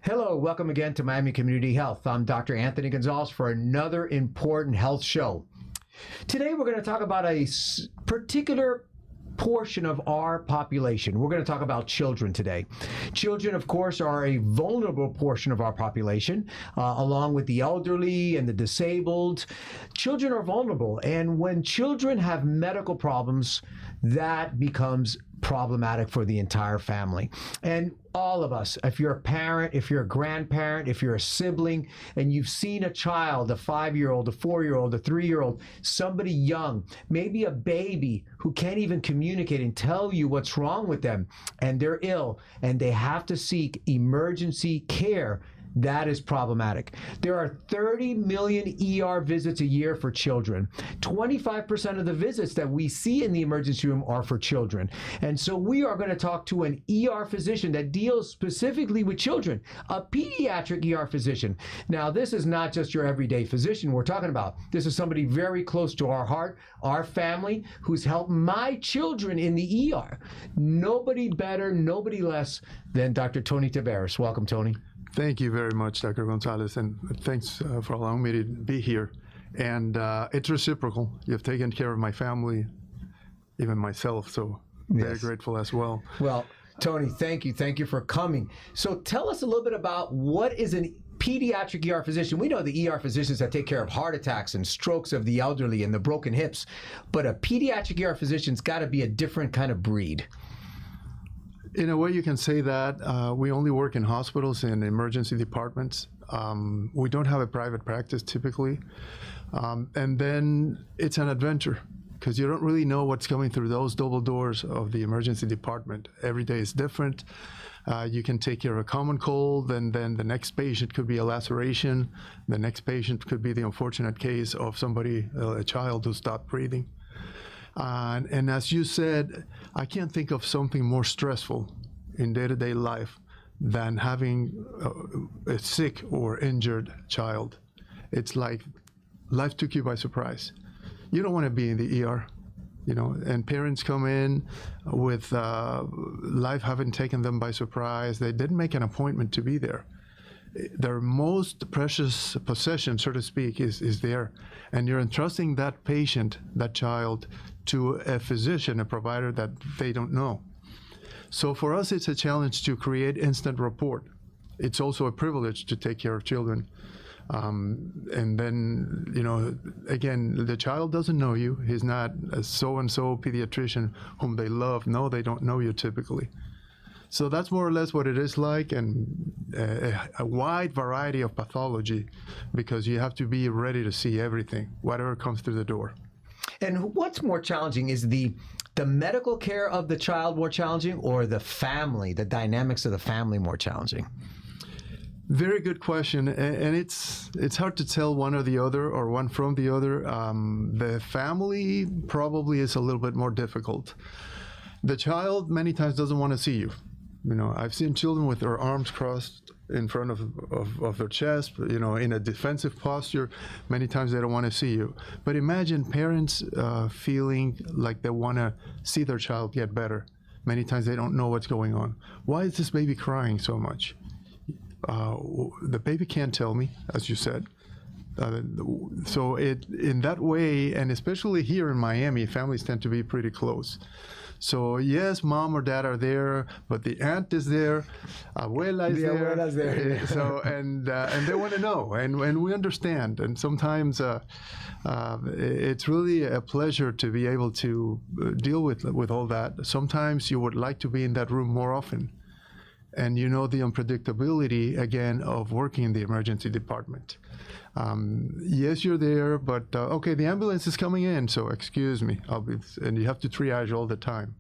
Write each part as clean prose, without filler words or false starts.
Hello, welcome again to Miami Community Health. I'm Dr. Anthony Gonzalez for another important health show. Today we're going to talk about a particular portion of our population. We're going to talk about children today. Children, of course, are a vulnerable portion of our population, along with the elderly and the disabled. Children are vulnerable, and when children have medical problems, that becomes problematic for the entire family. And all of us, if you're a parent, if you're a grandparent, if you're a sibling, and you've seen a child, a 5-year-old, a 4-year-old, a 3-year-old, somebody young, maybe a baby who can't even communicate and tell you what's wrong with them, and they're ill, and they have to seek emergency care, that is problematic. There are 30 million ER visits a year for children. 25% of the visits that we see in the emergency room are for children. And so we are going to talk to an ER physician that deals specifically with children, a pediatric ER physician. Now, this is not just your everyday physician we're talking about. This is somebody very close to our heart, our family, who's helped my children in the ER. Nobody better, nobody less than Dr. Tony Tavarez. Welcome, Tony. Thank you very much, Dr. Gonzalez, and thanks for allowing me to be here. And it's reciprocal. You've taken care of my family, even myself, so very grateful as well. Well, Tony, thank you. Thank you for coming. So tell us a little bit about what is an pediatric ER physician. We know the ER physicians that take care of heart attacks and strokes of the elderly and the broken hips, but a pediatric ER physician's got to be a different kind of breed. In a way, you can say that we only work in hospitals and emergency departments. We don't have a private practice typically. And then it's an adventure because you don't really know what's coming through those double doors of the emergency department. Every day is different. You can take care of a common cold, and then the next patient could be a laceration. The next patient could be the unfortunate case of somebody, a child who stopped breathing. And as you said, I can't think of something more stressful in day-to-day life than having a sick or injured child. It's like life took you by surprise. You don't want to be in the ER, you know, and parents come in with life having taken them by surprise. They didn't make an appointment to be there. Their most precious possession, so to speak, is there. And you're entrusting that patient, that child, to a physician, a provider that they don't know. So for us, it's a challenge to create instant rapport. It's also a privilege to take care of children. And then, you know, again, the child doesn't know you. He's not a so-and-so pediatrician whom they love. No, they don't know you typically. So that's more or less what it is like, and a wide variety of pathology, because you have to be ready to see everything, whatever comes through the door. And what's more challenging, is the medical care of the child more challenging, or the family, the dynamics of the family more challenging? Very good question, and it's hard to tell one or the other, or one from the other. The family probably is a little bit more difficult. The child many times doesn't want to see you. You know, I've seen children with their arms crossed in front of their chest, you know, in a defensive posture. Many times they don't want to see you. But imagine parents feeling like they want to see their child get better. Many times they don't know what's going on. Why is this baby crying so much? The baby can't tell me, as you said. So in that way, and especially here in Miami, families tend to be pretty close. So yes, mom or dad are there, but the aunt is there, abuela is there. Abuela's there. So and they want to know, and we understand. And sometimes it's really a pleasure to be able to deal with all that. Sometimes you would like to be in that room more often. And you know the unpredictability, again, of working in the emergency department. Yes, you're there, but okay, the ambulance is coming in, so excuse me. And you have to triage all the time.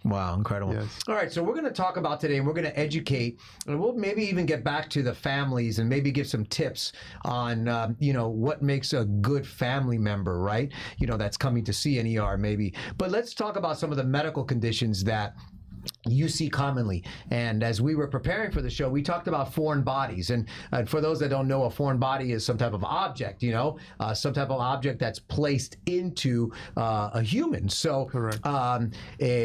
Wow, incredible. Yes. All right, so we're going to talk about today, and we're going to educate, and we'll maybe even get back to the families and maybe give some tips on, you know, what makes a good family member, right? You know, that's coming to see an ER maybe. But let's talk about some of the medical conditions that you see commonly. And as we were preparing for the show, we talked about foreign bodies. And for those that don't know, a foreign body is some type of object, some type of object that's placed into a human. So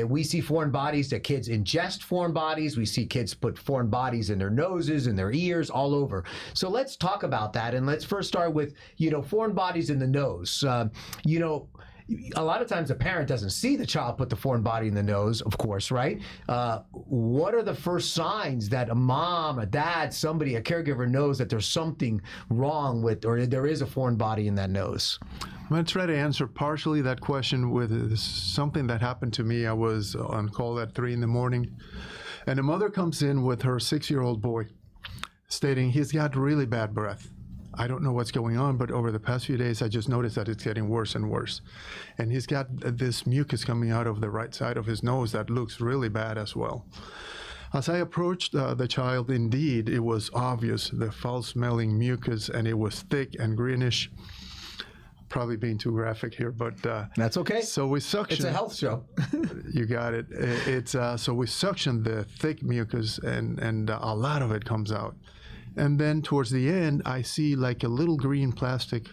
we see foreign bodies that kids ingest foreign bodies. We see kids put foreign bodies in their noses, in their ears, all over. So let's talk about that. And let's first start with, foreign bodies in the nose. A lot of times a parent doesn't see the child put the foreign body in the nose, of course, right? What are the first signs that a mom, a dad, somebody, a caregiver knows that there's something wrong with, or there is a foreign body in that nose? I'm going to try to answer partially that question with something that happened to me. I was on call at 3 a.m, and a mother comes in with her 6-year-old boy, stating he's got really bad breath. I don't know what's going on, but over the past few days, I just noticed that it's getting worse and worse. And he's got this mucus coming out of the right side of his nose that looks really bad as well. As I approached the child, indeed, it was obvious, the foul-smelling mucus, and it was thick and greenish. Probably being too graphic here, but that's okay. So we suctioned. It's a health show. You got it. So we suctioned the thick mucus, and a lot of it comes out. And then towards the end, I see like a little green plastic,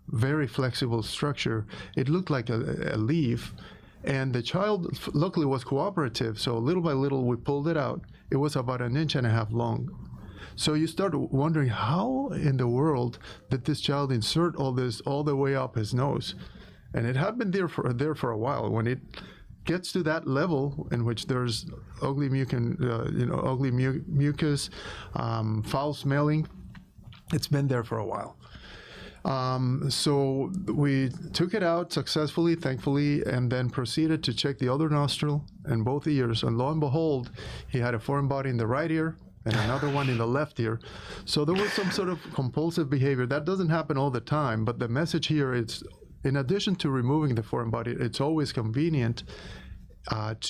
very flexible structure. It looked like a leaf. And the child, luckily, was cooperative. So little by little, we pulled it out. It was about 1.5 inches long. So you start wondering, how in the world did this child insert all this all the way up his nose? And it had been there for a while. When it gets to that level in which there's ugly mucus, foul smelling, it's been there for a while. So we took it out successfully, thankfully, and then proceeded to check the other nostril and both ears. And lo and behold, he had a foreign body in the right ear and another one in the left ear. So there was some sort of compulsive behavior. That doesn't happen all the time, but the message here is, in addition to removing the foreign body, it's always convenient and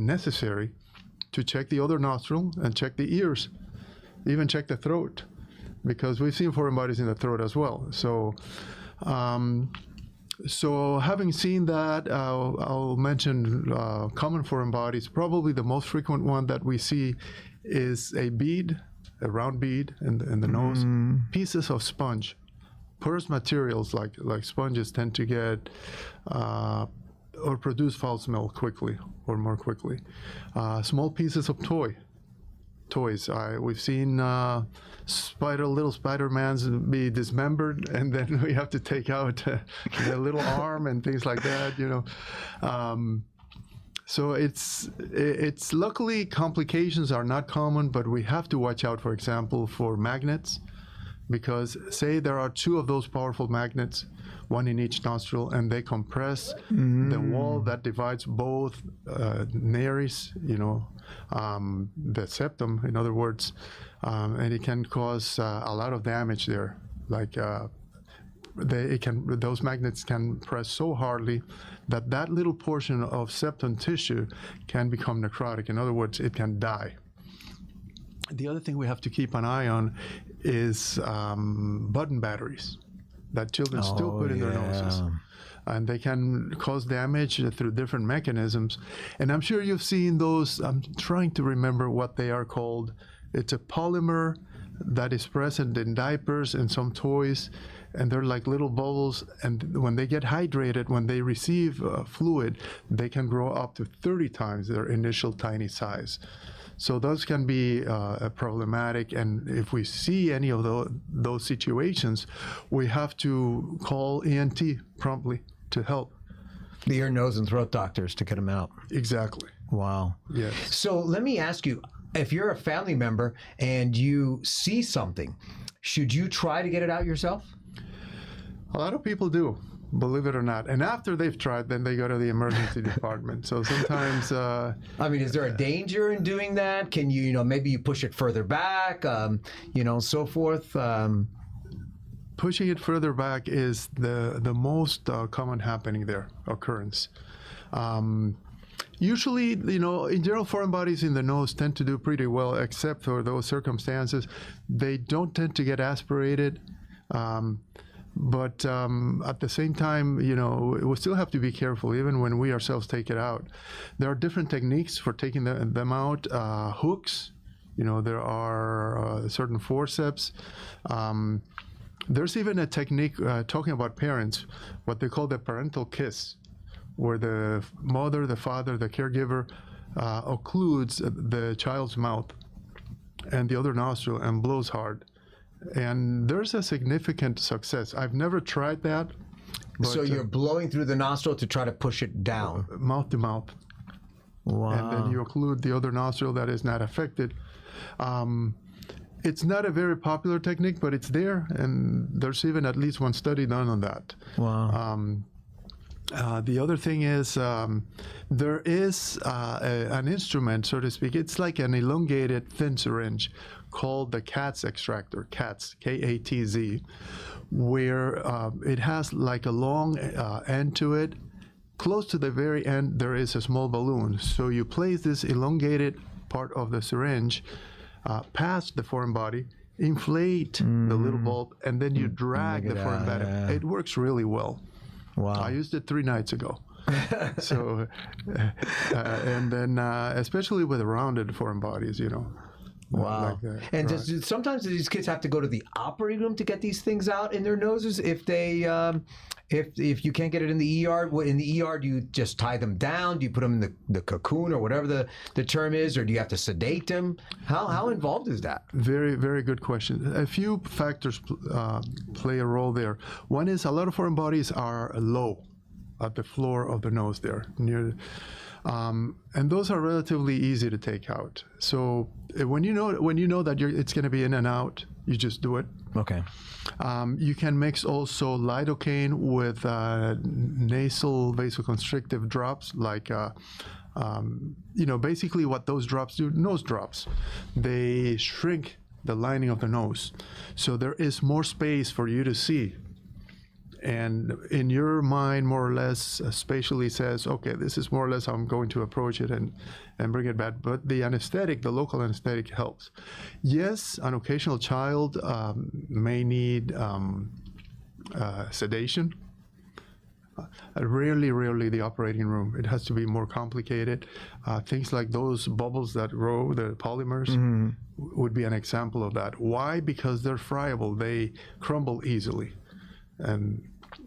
necessary to check the other nostril and check the ears, even check the throat, because we've seen foreign bodies in the throat as well. So, having seen that, I'll mention common foreign bodies. Probably the most frequent one that we see is a bead, a round bead in the nose, pieces of sponge. Porous materials like sponges tend to get or produce foul smell quickly or more quickly. Small pieces of toys. We've seen little Spider-Mans be dismembered, and then we have to take out the little arm and things like that. So it's luckily complications are not common, but we have to watch out, for example, for magnets. Because say there are 2 of those powerful magnets, one in each nostril, and they compress the wall that divides both nares, the septum, in other words, and it can cause a lot of damage there. Like those magnets can press so hardly that little portion of septum tissue can become necrotic. In other words, it can die. The other thing we have to keep an eye on is button batteries that children still put in their noses. And they can cause damage through different mechanisms. And I'm sure you've seen those. I'm trying to remember what they are called. It's a polymer that is present in diapers and some toys. And they're like little bubbles. And when they get hydrated, when they receive fluid, they can grow up to 30 times their initial tiny size. So those can be problematic, and if we see any of those situations, we have to call ENT promptly to help. The ear, nose, and throat doctors to get them out. Exactly. Wow. Yes. So let me ask you, if you're a family member and you see something, should you try to get it out yourself? A lot of people do, believe it or not. And after they've tried, then they go to the emergency department. So sometimes... I mean, is there a danger in doing that? Can you, maybe you push it further back, so forth? Pushing it further back is the most common happening there, occurrence. Usually, in general, foreign bodies in the nose tend to do pretty well, except for those circumstances. They don't tend to get aspirated. But at the same time, we still have to be careful, even when we ourselves take it out. There are different techniques for taking them out. Hooks, there are certain forceps. There's even a technique, talking about parents, what they call the parental kiss, where the mother, the father, the caregiver occludes the child's mouth and the other nostril and blows hard. And there's a significant success. I've never tried that. So you're blowing through the nostril to try to push it down? Mouth to mouth. Wow. And then you occlude the other nostril that is not affected. It's not a very popular technique, but it's there, and there's even at least one study done on that. Wow. The other thing is there is an instrument, so to speak. It's like an elongated thin syringe called the CATZ extractor, CATZ, K-A-T-Z, where it has like a long end to it. Close to the very end, there is a small balloon. So you place this elongated part of the syringe past the foreign body, inflate the little bulb, and then you drag the foreign body. Yeah. It works really well. Wow. I used it 3 nights ago. So, and then especially with rounded foreign bodies, Wow. Like that. And Right. sometimes these kids have to go to the operating room to get these things out in their noses if they if you can't get it in the ER. In the ER, do you just tie them down? Do you put them in the cocoon or whatever the term is, or do you have to sedate them? How involved is that? Very, very good question. A few factors play a role there. One is a lot of foreign bodies are low at the floor of the nose there, near, and those are relatively easy to take out. So when you know that it's going to be in and out, you just do it. Okay. You can mix also lidocaine with nasal vasoconstrictive drops, like basically what those drops do, nose drops. They shrink the lining of the nose, so there is more space for you to see. And in your mind, more or less, spatially says, okay, this is more or less how I'm going to approach it and bring it back. But the anesthetic, the local anesthetic helps. Yes, an occasional child may need sedation. Rarely the operating room. It has to be more complicated. Things like those bubbles that grow, the polymers, would be an example of that. Why? Because they're friable. They crumble easily.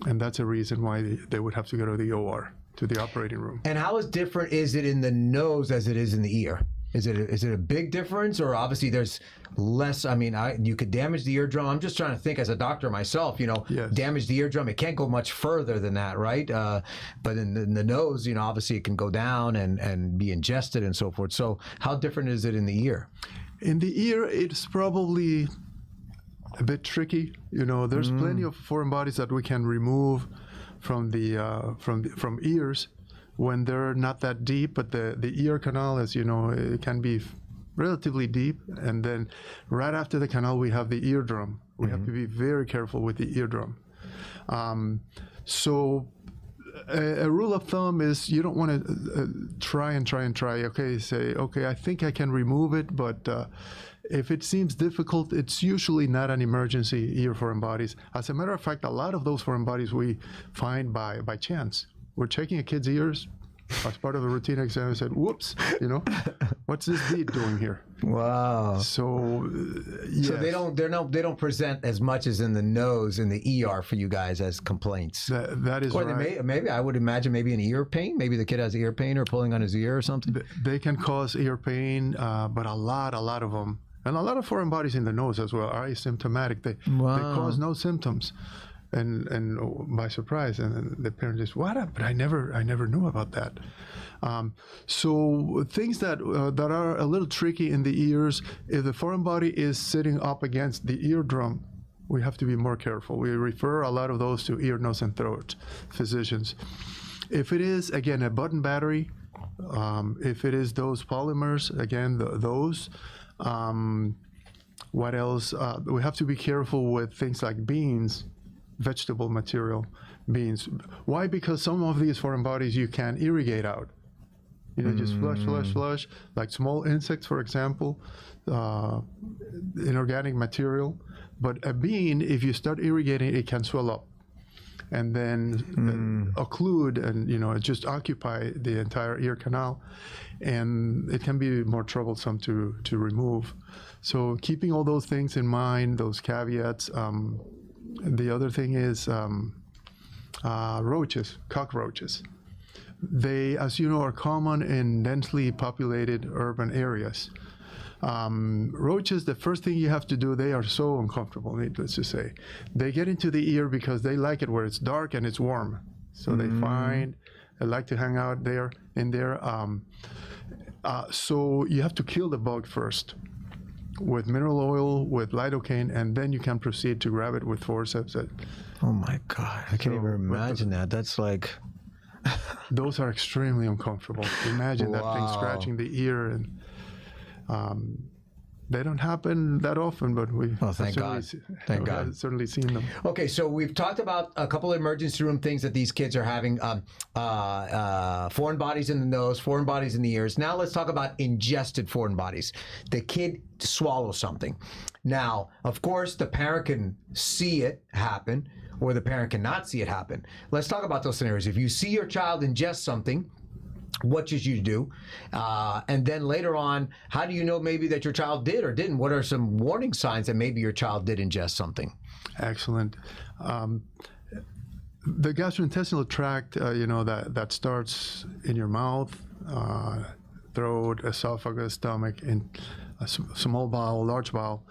And that's a reason why they would have to go to the OR, to the operating room. And how different is it in the nose as it is in the ear? Is it a big difference, or obviously there's less? I mean, you could damage the eardrum. I'm just trying to think as a doctor myself. Yes. Damage the eardrum. It can't go much further than that, right? But in the nose, obviously it can go down and be ingested and so forth. So how different is it in the ear? In the ear, it's probably a bit tricky. There's plenty of foreign bodies that we can remove from from ears when they're not that deep. But the ear canal, as you know, it can be relatively deep. And then right after the canal, we have the eardrum. We have to be very careful with the eardrum. So a rule of thumb is you don't want to try. Okay, say, okay, I think I can remove it, but if it seems difficult, it's usually not an emergency ear foreign bodies. As a matter of fact, a lot of those foreign bodies we find by chance. We're checking a kid's ears as part of a routine exam and said, whoops, what's this bead doing here? Wow. So, yes. So they don't present as much as in the nose in the ER for you guys as complaints. That is or right. Maybe I would imagine maybe an ear pain. Maybe the kid has ear pain or pulling on his ear or something. They can cause ear pain, but a lot of them, and a lot of foreign bodies in the nose as well, are asymptomatic. They cause no symptoms. And by surprise, and the parent just, what? But I never knew about that. So things that are a little tricky in the ears, if the foreign body is sitting up against the eardrum, we have to be more careful. We refer a lot of those to ear, nose, and throat physicians. If it is, again, a button battery, if it is those polymers, again, those. What else? We have to be careful with things like beans, vegetable material, beans. Why? Because some of these foreign bodies you can irrigate out. Just flush, like small insects, for example, inorganic material. But a bean, if you start irrigating, it can swell up and then occlude and, just occupy the entire ear canal. And it can be more troublesome to remove. So keeping all those things in mind, those caveats. The other thing is roaches, cockroaches. They, as you know, are common in densely populated urban areas. Roaches, the first thing you have to do, they are so uncomfortable, needless to say. They get into the ear because they like it where it's dark and it's warm. So they like to hang out there, in there. So you have to kill the bug first with mineral oil, with lidocaine, and then you can proceed to grab it with forceps. Oh my God, I can't even imagine that. That's like... Those are extremely uncomfortable. Imagine that thing scratching the ear, and they don't happen that often, but we thank God. Thank God. Certainly seen them. Okay, so we've talked about a couple of emergency room things that these kids are having, foreign bodies in the nose, foreign bodies in the ears. Now let's talk about ingested foreign bodies. The kid swallows something. Now, of course, the parent can see it happen, or the parent cannot see it happen. Let's talk about those scenarios. If you see your child ingest something, what should you do? And then later on, how do you know maybe that your child did or didn't? What are some warning signs that maybe your child did ingest something? Excellent. The gastrointestinal tract, that starts in your mouth, throat, esophagus, stomach, and small bowel, large bowel,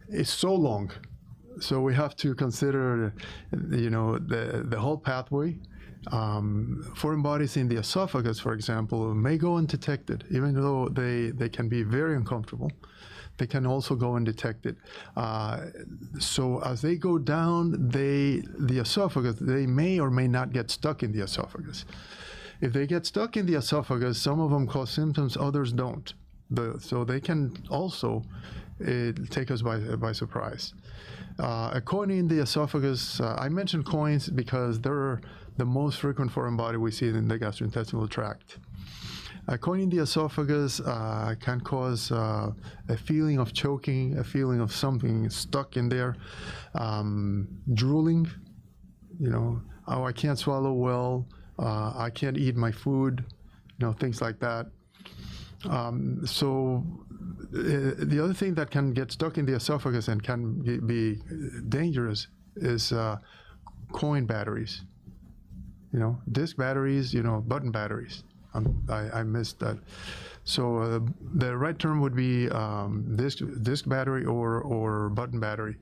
is so long. So we have to consider, the whole pathway. Foreign bodies in the esophagus, for example, may go undetected, even though they can be very uncomfortable. They can also go undetected. So as they go down the esophagus, they may or may not get stuck in the esophagus. If they get stuck in the esophagus, some of them cause symptoms, others don't. So they can also take us by surprise. A coin in the esophagus, I mentioned coins because they're the most frequent foreign body we see in the gastrointestinal tract. A coin in the esophagus can cause a feeling of choking, a feeling of something stuck in there, drooling, I can't swallow well, I can't eat my food, things like that. So the other thing that can get stuck in the esophagus and can be dangerous is coin batteries. Disc batteries, button batteries. I missed that. So the right term would be disc battery or button battery.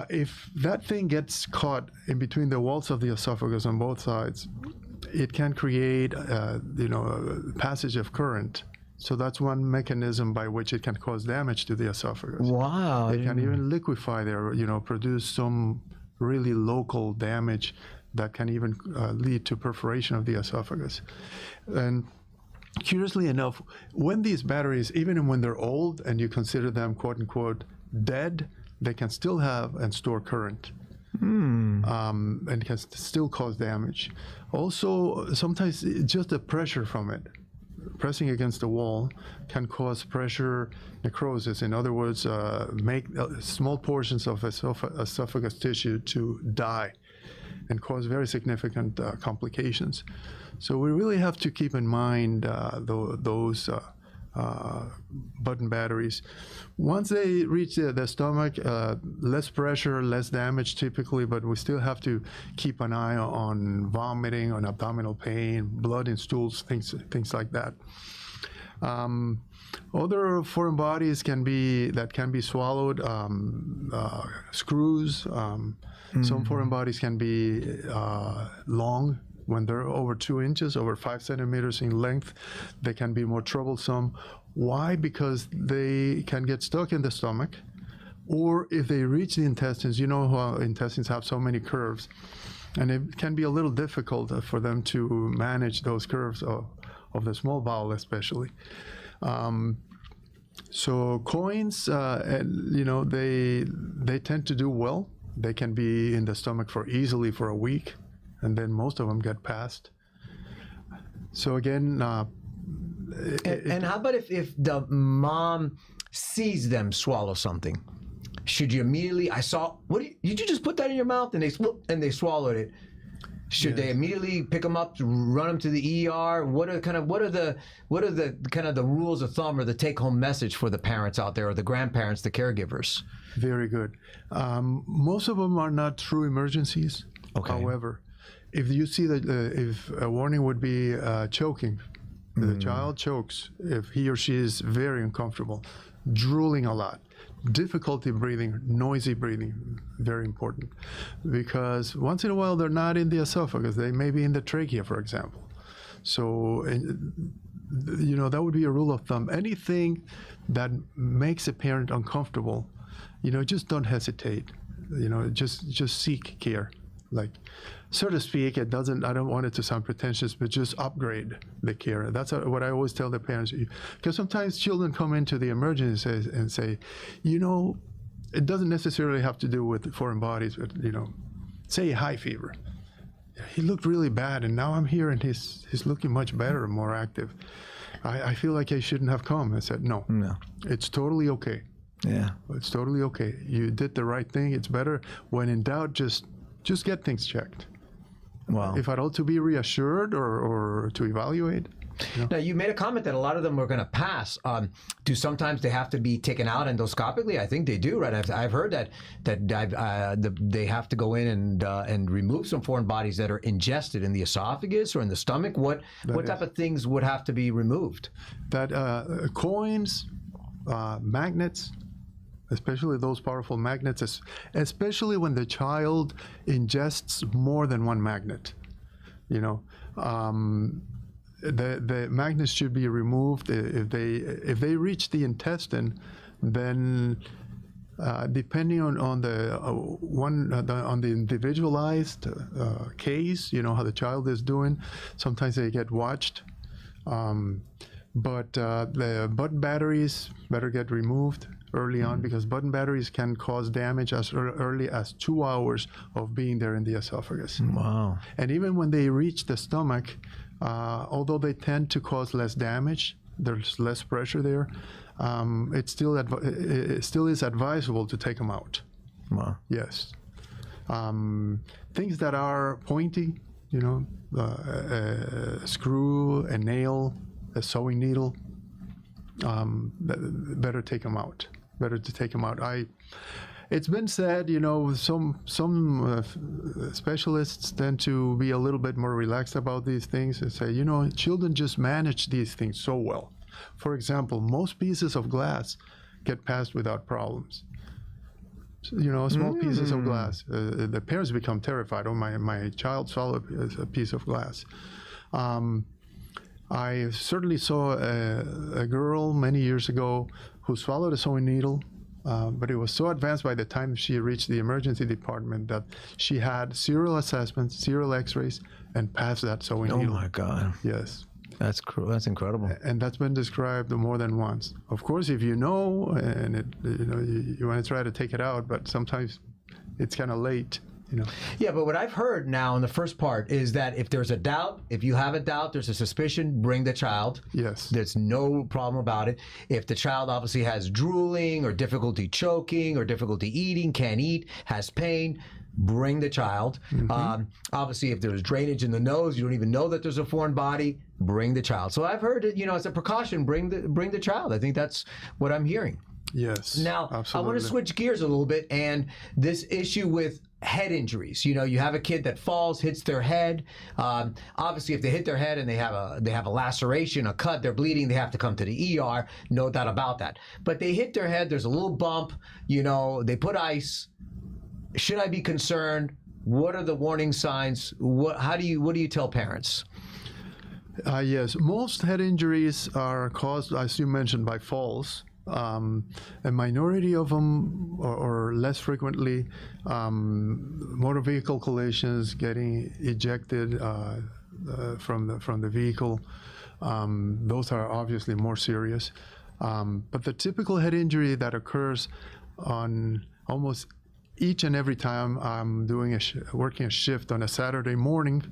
If that thing gets caught in between the walls of the esophagus on both sides, it can create, a passage of current. So that's one mechanism by which it can cause damage to the esophagus. Wow. It can even liquefy there, produce some really local damage that can even lead to perforation of the esophagus. And curiously enough, when these batteries, even when they're old and you consider them quote unquote dead, they can still have and store current. And can still cause damage. Also, sometimes just the pressure from it, pressing against the wall, can cause pressure necrosis. In other words, make small portions of esophagus tissue to die and cause very significant complications. So we really have to keep in mind those button batteries. Once they reach the stomach, less pressure, less damage typically, but we still have to keep an eye on vomiting, on abdominal pain, blood in stools, things like that. Other foreign bodies can be swallowed, screws. Some foreign bodies can be long. When they're over 2 inches, over 5 centimeters in length, they can be more troublesome. Why? Because they can get stuck in the stomach, or if they reach the intestines, how intestines have so many curves, and it can be a little difficult for them to manage those curves of the small bowel especially. So coins, they tend to do well. They can be in the stomach easily for a week, and then most of them get passed. So again, and how about if the mom sees them swallow something? should you immediately? I saw. Did you just put that in your mouth and they swallowed it? Should they immediately pick them up, run them to the ER? What are the rules of thumb or the take-home message for the parents out there or the grandparents, the caregivers? Very good. Most of them are not true emergencies. Okay. However, if you see that if a warning would be choking, the child chokes if he or she is very uncomfortable, drooling a lot, difficulty breathing, noisy breathing, very important, because once in a while they're not in the esophagus, they may be in the trachea, for example. So, that would be a rule of thumb. Anything that makes a parent uncomfortable, just don't hesitate. Just seek care. Like, so to speak, I don't want it to sound pretentious, but just upgrade the care. That's what I always tell the parents. Because sometimes children come into the emergency and say, it doesn't necessarily have to do with foreign bodies, but, say high fever. He looked really bad, and now I'm here, and he's looking much better and more active. I feel like I shouldn't have come. I said, no, it's totally okay. Yeah. It's totally okay. You did the right thing. It's better. When in doubt, just get things checked. Wow. If at all, to be reassured or to evaluate. Now, you made a comment that a lot of them are going to pass. Do sometimes they have to be taken out endoscopically? I think they do, right? I've heard that they have to go in and remove some foreign bodies that are ingested in the esophagus or in the stomach. What type of things would have to be removed? That coins, magnets, especially those powerful magnets, especially when the child ingests more than one magnet. The magnets should be removed. If they reach the intestine, then depending on the individualized case, how the child is doing, sometimes they get watched. But the button batteries better get removed early on, because button batteries can cause damage as early as 2 hours of being there in the esophagus. Wow. And even when they reach the stomach, although they tend to cause less damage, there's less pressure there, it still is advisable to take them out. Wow. Yes. Things that are pointy, a screw, a nail, a sewing needle, better take them out. Better to take them out. It's been said, some specialists tend to be a little bit more relaxed about these things and say, children just manage these things so well. For example, most pieces of glass get passed without problems. Small pieces of glass. The parents become terrified. Oh, my child swallowed a piece of glass. I certainly saw a girl many years ago who swallowed a sewing needle, but it was so advanced by the time she reached the emergency department that she had serial assessments, serial x-rays, and passed that sewing needle. Oh my God. Yes. That's incredible. And that's been described more than once. Of course, if you know, and you want to try to take it out, but sometimes it's kind of late. Yeah, but what I've heard now in the first part is that if there's a doubt, if you have a doubt, there's a suspicion, bring the child. Yes. There's no problem about it. If the child obviously has drooling or difficulty choking or difficulty eating, can't eat, has pain, bring the child. Mm-hmm. Obviously, if there's drainage in the nose, you don't even know that there's a foreign body, bring the child. So I've heard it, as a precaution, bring the child. I think that's what I'm hearing. Yes. Now, absolutely. I want to switch gears a little bit, and this issue with head injuries. You have a kid that falls, hits their head. Obviously, if they hit their head and they have a laceration, a cut, they're bleeding, they have to come to the ER. No doubt about that. But they hit their head, there's a little bump, they put ice. Should I be concerned? What are the warning signs? What do you tell parents? Yes, most head injuries are caused, as you mentioned, by falls. A minority of them, or less frequently, motor vehicle collisions, getting ejected from the vehicle. Those are obviously more serious. But the typical head injury that occurs on almost each and every time I'm working a shift on a Saturday morning,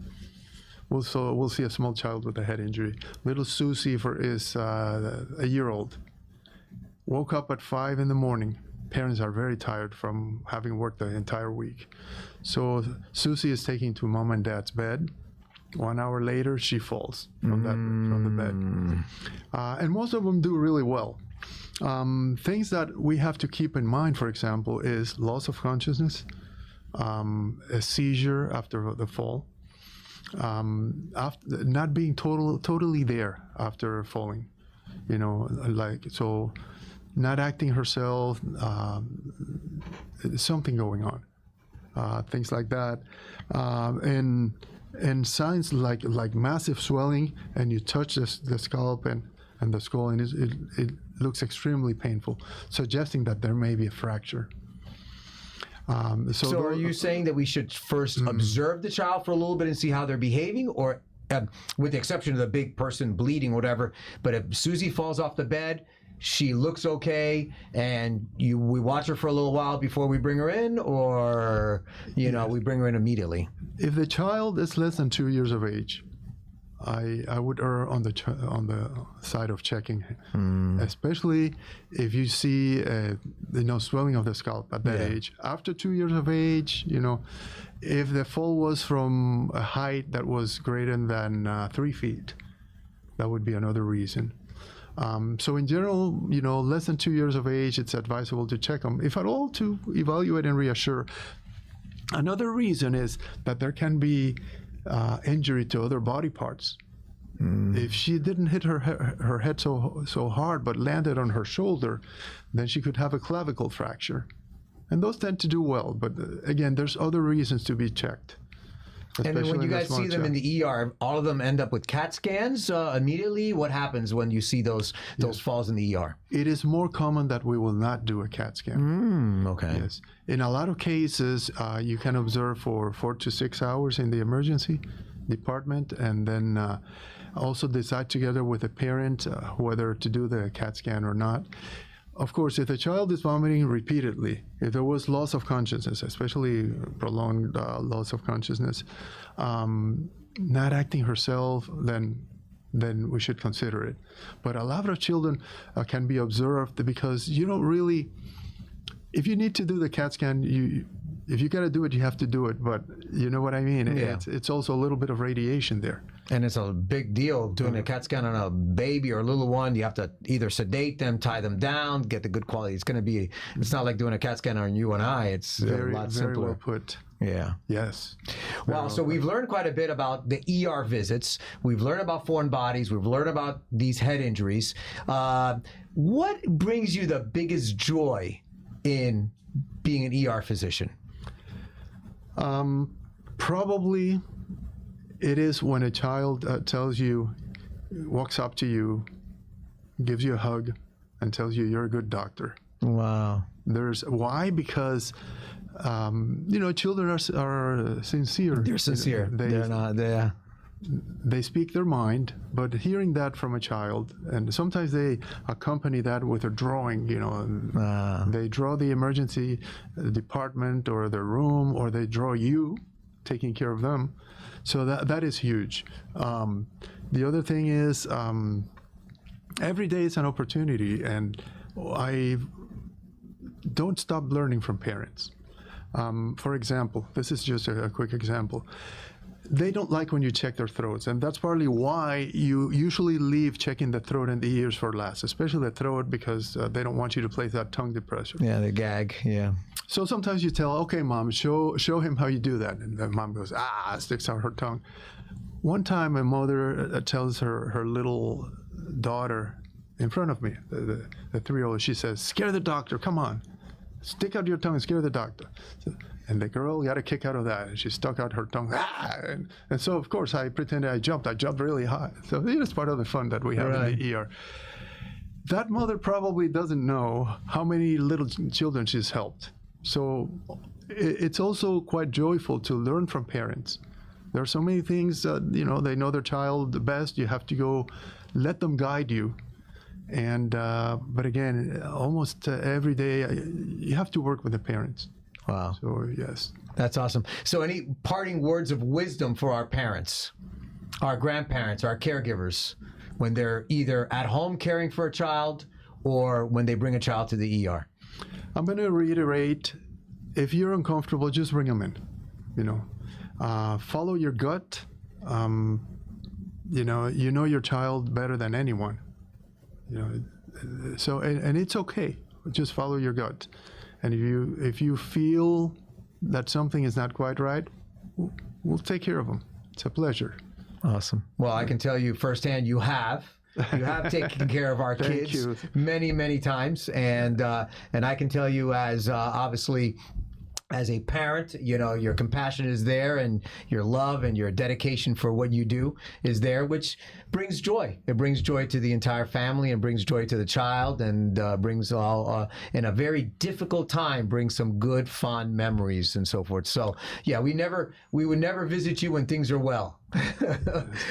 we'll see a small child with a head injury. Little Susie is a year old. Woke up at 5 in the morning, parents are very tired from having worked the entire week. So Susie is taken to mom and dad's bed. 1 hour later, she falls from the bed. And most of them do really well. Things that we have to keep in mind, for example, is loss of consciousness, a seizure after the fall, after not being totally there after falling, so not acting herself, something going on, things like that, and signs like massive swelling, and you touch the scalp and the skull, and it looks extremely painful, suggesting that there may be a fracture. So are you saying that we should first observe the child for a little bit and see how they're behaving, or with the exception of the big person bleeding, whatever, but if Susie falls off the bed, she looks okay, and we watch her for a little while before we bring her in, or we bring her in immediately? If the child is less than 2 years of age, I would err on the side of checking, especially if you see swelling of the scalp at that age. After 2 years of age, if the fall was from a height that was greater than 3 feet, that would be another reason. So in general, less than 2 years of age, it's advisable to check them, if at all, to evaluate and reassure. Another reason is that there can be injury to other body parts. If she didn't hit her head so hard but landed on her shoulder, then she could have a clavicle fracture. And those tend to do well, but again, there's other reasons to be checked. And then when you guys see them in the ER, all of them end up with CAT scans immediately? What happens when you see those falls in the ER? It is more common that we will not do a CAT scan. Okay. Yes. In a lot of cases, you can observe for 4 to 6 hours in the emergency department, and then also decide together with the parent whether to do the CAT scan or not. Of course, if the child is vomiting repeatedly, if there was loss of consciousness, especially prolonged loss of consciousness, not acting herself, then we should consider it. But a lot of children can be observed because you don't really, if you need to do the CAT scan, if you got to do it, you have to do it. But you know what I mean? Yeah. It's also a little bit of radiation there. And it's a big deal doing a CAT scan on a baby or a little one. You have to either sedate them, tie them down, get the good quality. It's not like doing a CAT scan on you and I. It's a lot simpler. Very well put. Yeah. Yes. Wow. So we've learned quite a bit about the ER visits. We've learned about foreign bodies. We've learned about these head injuries. What brings you the biggest joy in being an ER physician? Probably it is when a child walks up to you, gives you a hug, and tells you you're a good doctor. Wow. Why? Because children are sincere. They're sincere. They speak their mind, but hearing that from a child, and sometimes they accompany that with a drawing, they draw the emergency department or the room, or they draw you taking care of them. So that is huge. The other thing is every day is an opportunity, and I don't stop learning from parents. For example, this is just a quick example. They don't like when you check their throats, and that's partly why you usually leave checking the throat and the ears for last, especially the throat, because they don't want you to place that tongue depressor. Yeah, the gag, yeah. So sometimes you tell, okay, Mom, show him how you do that. And the mom goes, sticks out her tongue. One time a mother tells her little daughter in front of me, the 3-year-old, she says, scare the doctor, come on. Stick out your tongue and scare the doctor. And the girl got a kick out of that, and she stuck out her tongue. And so, of course, I pretended I jumped. I jumped really high. So it's part of the fun that we have in the ER. That mother probably doesn't know how many little children she's helped. So it's also quite joyful to learn from parents. There are so many things that, they know their child the best. You have to go let them guide you. And but again, almost every day, you have to work with the parents. Wow. So, yes. That's awesome. So any parting words of wisdom for our parents, our grandparents, our caregivers, when they're either at home caring for a child or when they bring a child to the ER? I'm going to reiterate, if you're uncomfortable, just bring them in. Follow your gut. You know your child better than anyone. So and it's okay. Just follow your gut. And if you feel that something is not quite right, we'll take care of them. It's a pleasure. Awesome. Well, I can tell you firsthand, you have taken care of our kids many, many times, and I can tell you as obviously as a parent, your compassion is there, and your love and your dedication for what you do is there, which brings joy. It brings joy to the entire family, and brings joy to the child, and brings all, in a very difficult time, brings some good, fond memories and so forth. So, yeah, we would never visit you when things are well.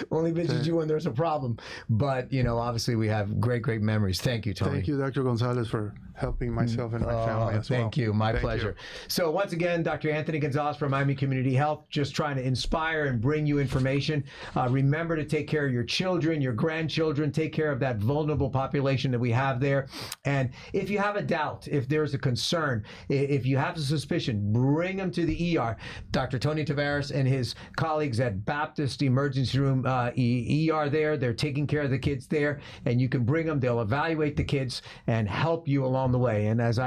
Only visit you when there's a problem. But, obviously we have great, great memories. Thank you, Tony. Thank you, Dr. Gonzalez, for helping myself and my family as well. Thank you. My pleasure. So once again, Dr. Anthony Gonzalez from Miami Community Health, just trying to inspire and bring you information. Remember to take care of your children, your grandchildren, take care of that vulnerable population that we have there. And if you have a doubt, if there's a concern, if you have a suspicion, bring them to the ER. Dr. Tony Tavarez and his colleagues at Baptist Emergency Room ER there, they're taking care of the kids there, and you can bring them. They'll evaluate the kids and help you along the way. And as I